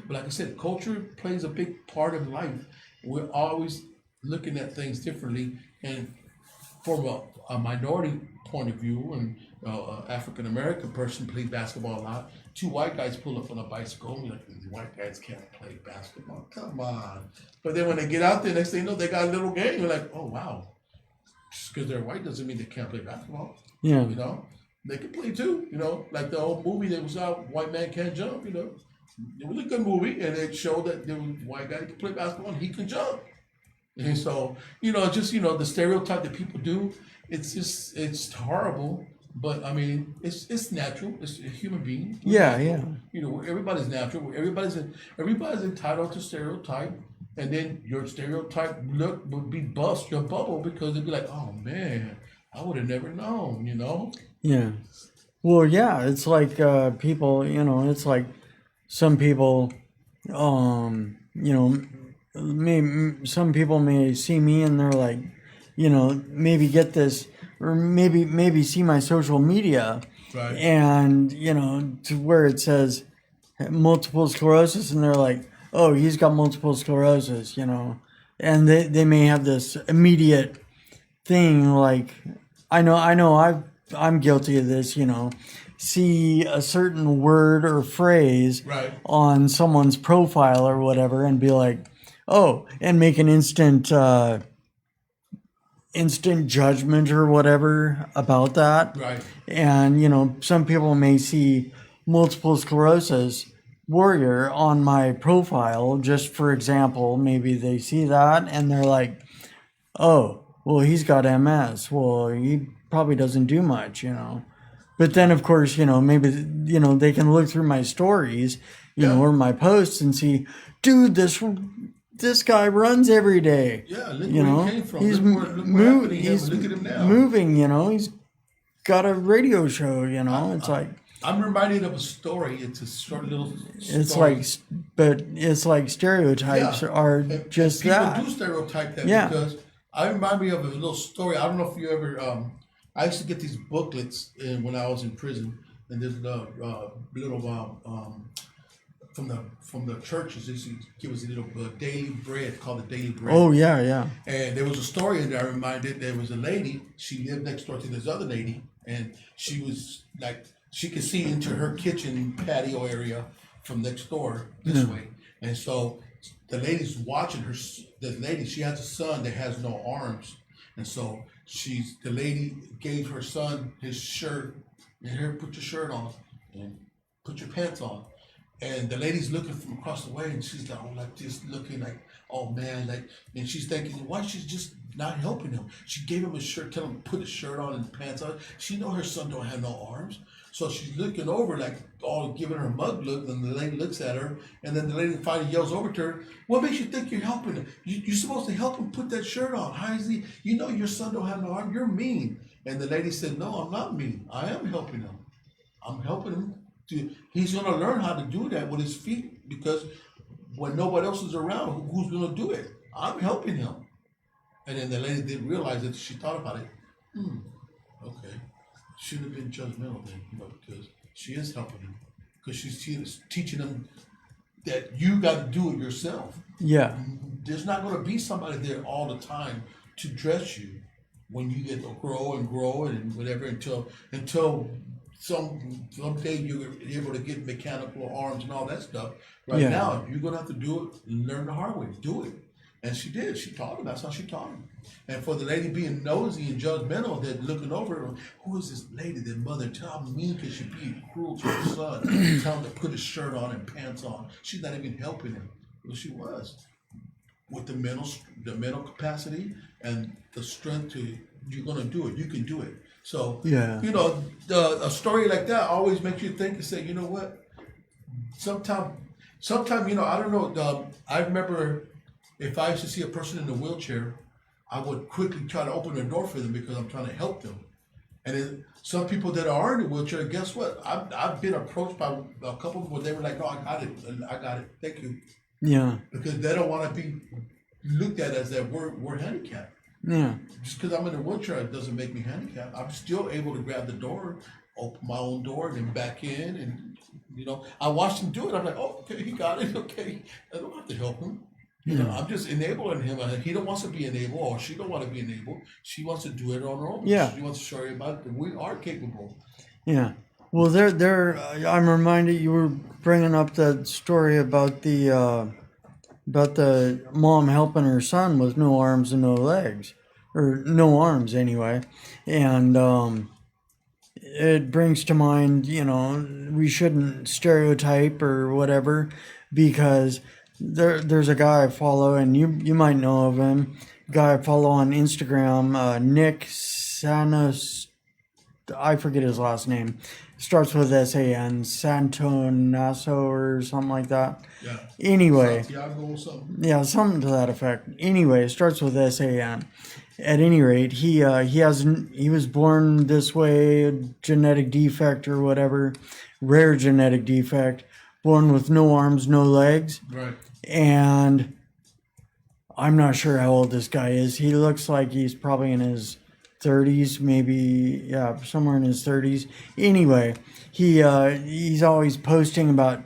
like I said, culture plays a big part of life. We're always looking at things differently. And from a minority point of view, and African American person plays basketball a lot. 2 white guys pull up on a bicycle, and like, these white guys can't play basketball. Come on. But then when they get out there, next thing you know, they got a little game. You're like, oh, wow. Just because they're white doesn't mean they can't play basketball. Yeah. You know? They can play too, you know, like the old movie that was out, White Man Can't Jump, you know. It was a good movie, and it showed that there was a white guy that can play basketball and he can jump. And so, you know, just, you know, the stereotype that people do, it's horrible. But I mean, it's natural. It's a human being. We're Yeah, natural. yeah. You know, everybody's natural. Everybody's entitled to stereotype, and then your stereotype look would be bust your bubble because it'd be like, oh man, I would have never known. You know? Yeah. Well, yeah, it's like people, it's like some people, you know, some people may see me and they're like, maybe get this, or maybe see my social media, Right. and to where it says multiple sclerosis, and they're like, oh, he's got multiple sclerosis, and they may have this immediate thing like, I'm guilty of this, see a certain word or phrase Right. on someone's profile or whatever and be like, oh, and make an instant judgment or whatever about that. Right. And, some people may see multiple sclerosis warrior on my profile, just for example, maybe they see that and they're like, oh, well, he's got MS. Well, he probably doesn't do much, But then, of course, maybe, they can look through my stories, or my posts and see, dude, this guy runs every day. Yeah. Look where he came from. He's Look what happened to him. Look at him now. moving, he's got a radio show, it's like, I'm reminded of a story. It's a short little story. it's like stereotypes are And just people that. do stereotype that Yeah. because I remind me of a little story. I don't know if you ever. I used to get these booklets when I was in prison, and there's the little from the churches. They used to give us a little daily bread called the daily bread. Oh, yeah. And there was a story in there I reminded. There was a lady. She lived next door to this other lady, and she was like, she could see into her kitchen patio area from next door this way. And so the lady's watching her. The lady, she has a son that has no arms, and so the lady gave her son his shirt, and here, put your shirt on, and put your pants on. And the lady's looking from across the way, and she's like, oh, like this, looking like, oh man, like, and she's thinking, why she's just not helping him? She gave him a shirt, tell him to put his shirt on and pants on. She know her son don't have no arms, so she's looking over, like, all giving her a mug look. And the lady looks at her, and then the lady finally yells over to her, "What makes you think you're helping him? You're supposed to help him put that shirt on. How is he? You know your son don't have no arm. You're mean." And the lady said, "No, I'm not mean. I am helping him. I'm helping him." He's going to learn how to do that with his feet, because when nobody else is around, who's going to do it? I'm helping him. And then the lady didn't realize it. She thought about it. Okay. Shouldn't have been judgmental then, because she is helping him. Because she's teaching him that you got to do it yourself. Yeah. There's not going to be somebody there all the time to dress you when you get to grow and whatever until someday you're able to get mechanical arms and all that stuff. Right now, you're gonna have to do it and learn the hard way. Do it. And she did. She taught him. That's how she taught him. And for the lady being nosy and judgmental, that looking over her, who is this lady, that mother? Tell how mean could she be, cruel to her son? Tell him to put his shirt on and pants on. She's not even helping him. Well, she was. With the mental capacity and the strength to, you're gonna do it. You can do it. So, a story like that always makes you think and say, you know what? Sometime, I don't know. I remember if I used to see a person in a wheelchair, I would quickly try to open the door for them because I'm trying to help them. And then some people that are in a wheelchair, guess what? I've been approached by a couple where they were like, "No, I got it. Thank you." Yeah. Because they don't want to be looked at as that we're handicapped. Yeah. Just because I'm in a wheelchair, it doesn't make me handicapped. I'm still able to grab the door, open my own door, and then back in. And, I watched him do it. I'm like, oh, okay, he got it. Okay. I don't have to help him. I'm just enabling him. He don't want to be enabled, or she don't want to be enabled. She wants to do it on her own. Yeah. She wants to show everybody that we are capable. Yeah. Well, I'm reminded you were bringing up that story about the mom helping her son with no arms and no legs, or no arms anyway. And it brings to mind, we shouldn't stereotype or whatever, because there's a guy I follow, and you might know of him, guy I follow on Instagram, Nick Sanos, I forget his last name. Starts with S-A-N, Santonasso or something like that. Yeah. Anyway, Santiago or something. yeah, something to that effect. Anyway, it starts with S-A-N. At any rate, he was born this way, a genetic defect or whatever, rare genetic defect, born with no arms, no legs, Right. and I'm not sure how old this guy is. He looks like he's probably in his 30s, maybe, yeah, somewhere in his 30s. Anyway, he's always posting about,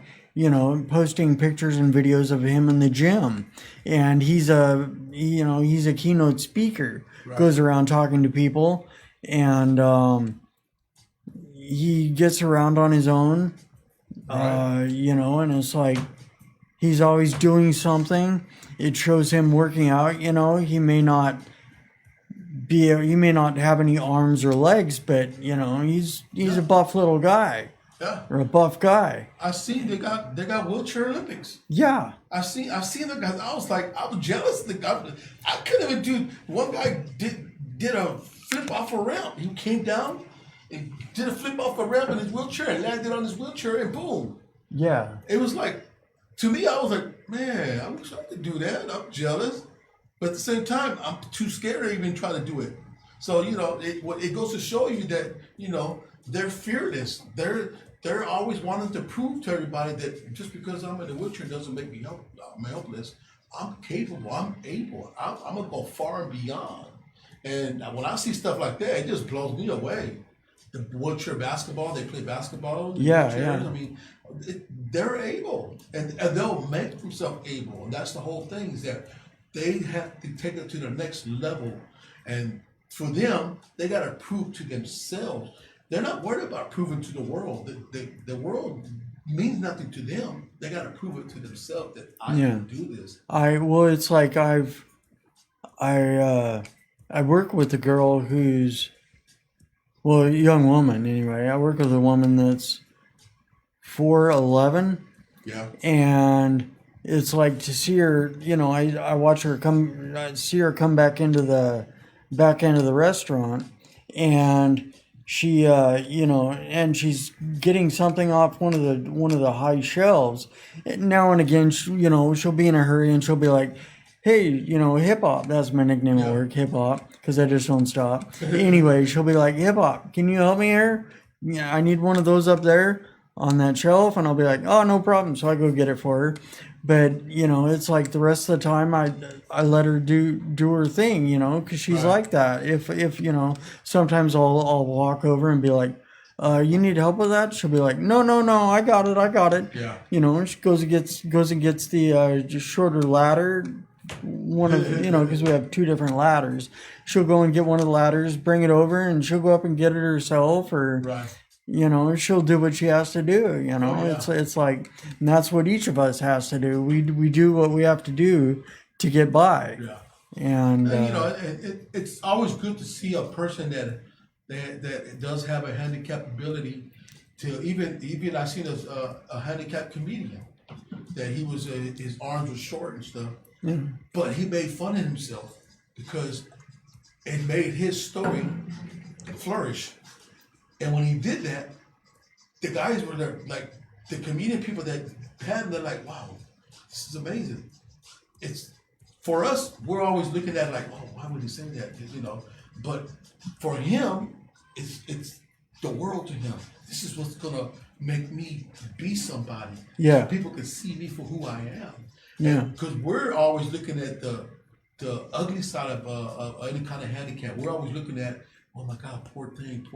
posting pictures and videos of him in the gym, and he's a keynote speaker. Right. Goes around talking to people, and he gets around on his own, Right. and it's like he's always doing something. It shows him working out. He may not have any arms or legs, but he's a buff little guy Yeah. or a buff guy. I see they got wheelchair Olympics. Yeah, I seen the guys. I was jealous. I couldn't even do. One guy did a flip off a ramp. He came down and did a flip off a ramp in his wheelchair and landed on his wheelchair and boom. yeah, It was like, to me, I was like, man, I wish I could do that. I'm jealous, but at the same time, I'm too scared to even try to do it. So it goes to show you that they're fearless. They're always wanting to prove to everybody that just because I'm in a wheelchair doesn't make me I'm helpless. I'm capable. I'm able. I'm gonna go far and beyond. And when I see stuff like that, it just blows me away. The wheelchair basketball, they play basketball. Yeah, wheelchairs. yeah. I mean, they're able, and they'll make themselves able. And that's the whole thing, is that they have to take it to the next level. And for them, they got to prove to themselves. They're not worried about proving to the world. The world means nothing to them. They got to prove it to themselves that I can do this. It's like I work with a girl who's, well, a young woman anyway. I work with a woman that's 4'11", Yeah. and it's like to see her. I watch her see her come back into the restaurant, and she and she's getting something off one of the high shelves. And now and again, she'll be in a hurry and she'll be like, hey, hip hop. That's my nickname at work, hip hop, because I just don't stop. Anyway, she'll be like, hip hop, can you help me here? Yeah, I need one of those up there on that shelf. And I'll be like, oh, no problem. So I go get it for her. But, it's like the rest of the time I let her do her thing, because she's Right. like that. If sometimes I'll walk over and be like, you need help with that? She'll be like, no, I got it. Yeah. And she goes and gets the just shorter ladder. One of because we have two different ladders. She'll go and get one of the ladders, bring it over, and she'll go up and get it herself, or Right. she'll do what she has to do. yeah. It's like, and that's what each of us has to do. We do what we have to do to get by. Yeah. And It's always good to see a person that does have a handicap ability. To even I seen a handicapped comedian that he was his arms were short and stuff, but he made fun of himself because it made his story flourish. And when he did that, the guys were there, like the comedian people that had him, they're like, wow, this is amazing. It's for us, we're always looking at like, oh, why would he say that? But for him, it's the world to him. This is what's gonna make me be somebody. Yeah. So people can see me for who I am. Yeah. Because we're always looking at the ugly side of any kind of handicap. We're always looking at, oh my God, poor thing,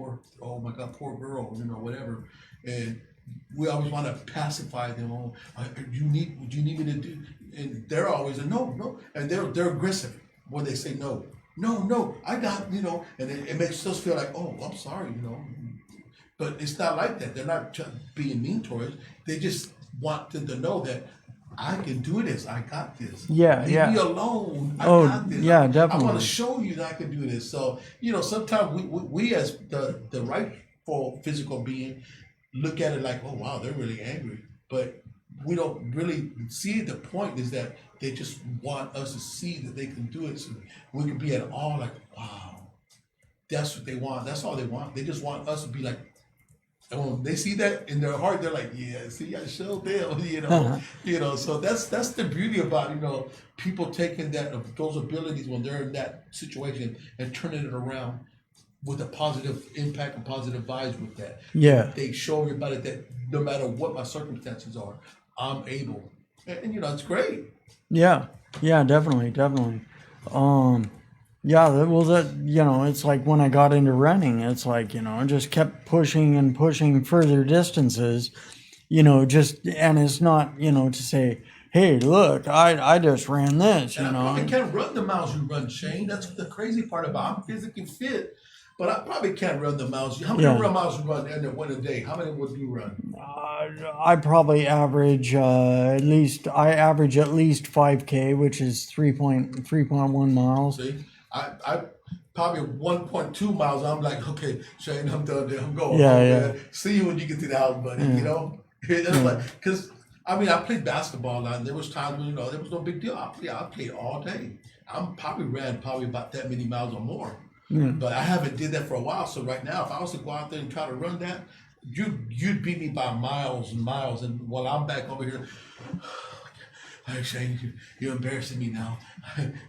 oh my God, poor girl, whatever. And we always want to pacify them. Oh, would you need me to do? And they're always a no, and they're aggressive when they say no, I got, and it makes us feel like, oh, I'm sorry, But it's not like that. They're not being mean towards us. They just want them to know that I can do this. I got this. Yeah, Leave yeah. me alone. I Oh, got this. yeah, I definitely. want to show you that I can do this. So, sometimes we as the rightful physical being look at it like, oh, wow, they're really angry. But we don't really see the point is that they just want us to see that they can do it. So we can be at all like, wow, that's what they want. That's all they want. They just want us to be like, and when they see that in their heart, they're like, yeah, see, I showed them, So that's the beauty about, people taking those abilities when they're in that situation and turning it around with a positive impact and positive vibes with that. Yeah. They show everybody that no matter what my circumstances are, I'm able. And it's great. Yeah. Yeah, definitely. Yeah, well, it's like when I got into running, it's like, I just kept pushing and pushing further distances, and it's not, to say, hey, look, I just ran this, And I probably can't run the miles you run, Shane. That's the crazy part about I'm physically fit, but I probably can't run the miles. How many miles you run in a day? How many would you run? I probably average at least 5K, which is 3.1 miles. See? I probably 1.2 miles. I'm like, okay, Shane, I'm done there. I'm going. Yeah. See you when you get to the house, buddy. Because I played basketball, and there was times when there was no big deal. I played all day. I'm probably ran about that many miles or more. But I haven't did that for a while. So right now, if I was to go out there and try to run that, you'd beat me by miles and miles. And while I'm back over here. Hey Shane, you're embarrassing me now.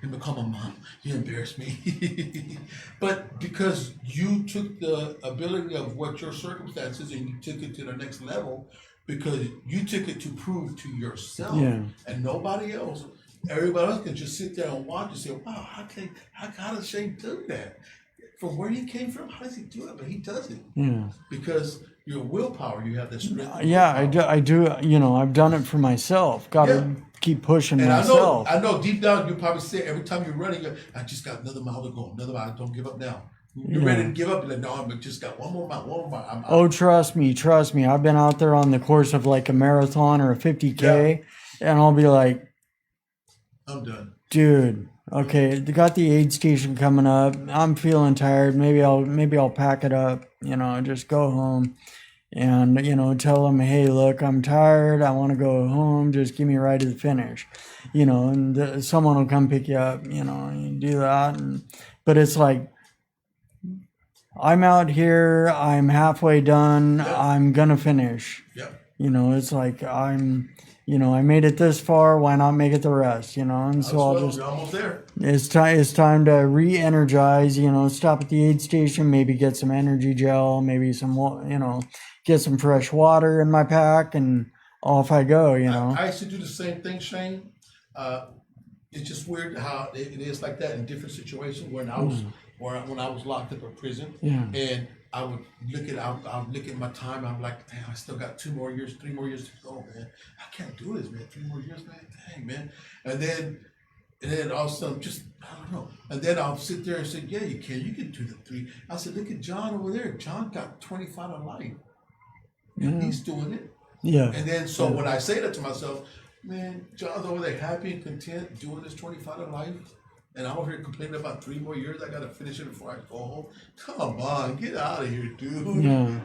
You become a mom. You embarrass me. But because you took the ability of what your circumstances and you took it to the next level, because you took it to prove to yourself and nobody else. Everybody else can just sit there and watch and say, wow, how does Shane do that? From where he came from, how does he do it? But he does it. Yeah. Because your willpower, you have the strength. Yeah, I do. I've done it for myself. Got to keep pushing myself. I know deep down you probably say every time you're running, I just got another mile to go. Another mile. Don't give up now. You're ready to give up. You're like, no, I just got one more mile. Oh, trust me. I've been out there on the course of like a marathon or a 50K, and I'll be like, I'm done. Dude, okay, they got the aid station coming up. I'm feeling tired. Maybe I'll pack it up, just go home and, tell them, hey, look, I'm tired. I want to go home. Just give me a ride to the finish, and someone will come pick you up, and do that. But it's like, I'm out here. I'm halfway done. Yep. I'm going to finish. Yep. It's like I made it this far. Why not make it the rest? And so I'll just. You're almost there. It's time to re-energize. Stop at the aid station. Maybe get some energy gel. Maybe some. Get some fresh water in my pack, and off I go. I used to do the same thing, Shane. It's just weird how it is like that in different situations. When I was locked up in prison, and I would look at my time. I'm like, damn, I still got 3 more years to go, man. I can't do this, man. 3 more years, man. Dang, man. And then all of a sudden, just, I don't know. And then I'll sit there and say, yeah, you can. You can do the 3. I said, look at John over there. John got 25 to life. And he's doing it. Yeah. And then, so when I say that to myself, man, John's over there happy and content doing this 25 to life. And I'm over here complaining about 3 more years. I got to finish it before I go home. Come on, get out of here, dude. Yeah.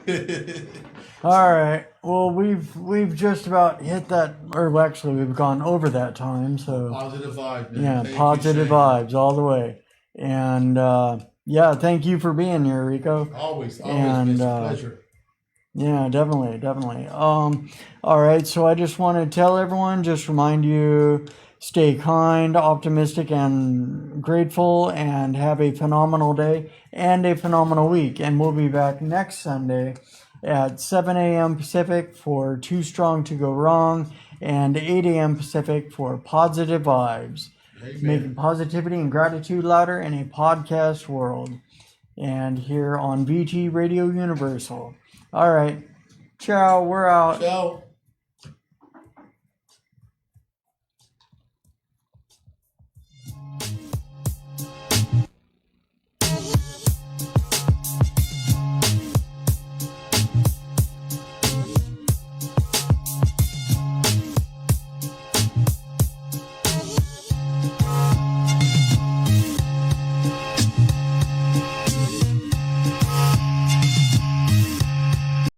All right. Well, we've just about hit that, or actually we've gone over that time. So positive vibes, man. Yeah, Thank positive you, vibes all the way. And thank you for being here, Rico. Always. It's a pleasure. Yeah, definitely. All right. So I just want to tell everyone, just remind you. Stay kind, optimistic, and grateful, and have a phenomenal day and a phenomenal week. And we'll be back next Sunday at 7 a.m. Pacific for Too Strong to Go Wrong, and 8 a.m. Pacific for Positive Vibes. Amen. Making positivity and gratitude louder in a podcast world. And here on VT Radio Universal. All right. Ciao. We're out. Ciao.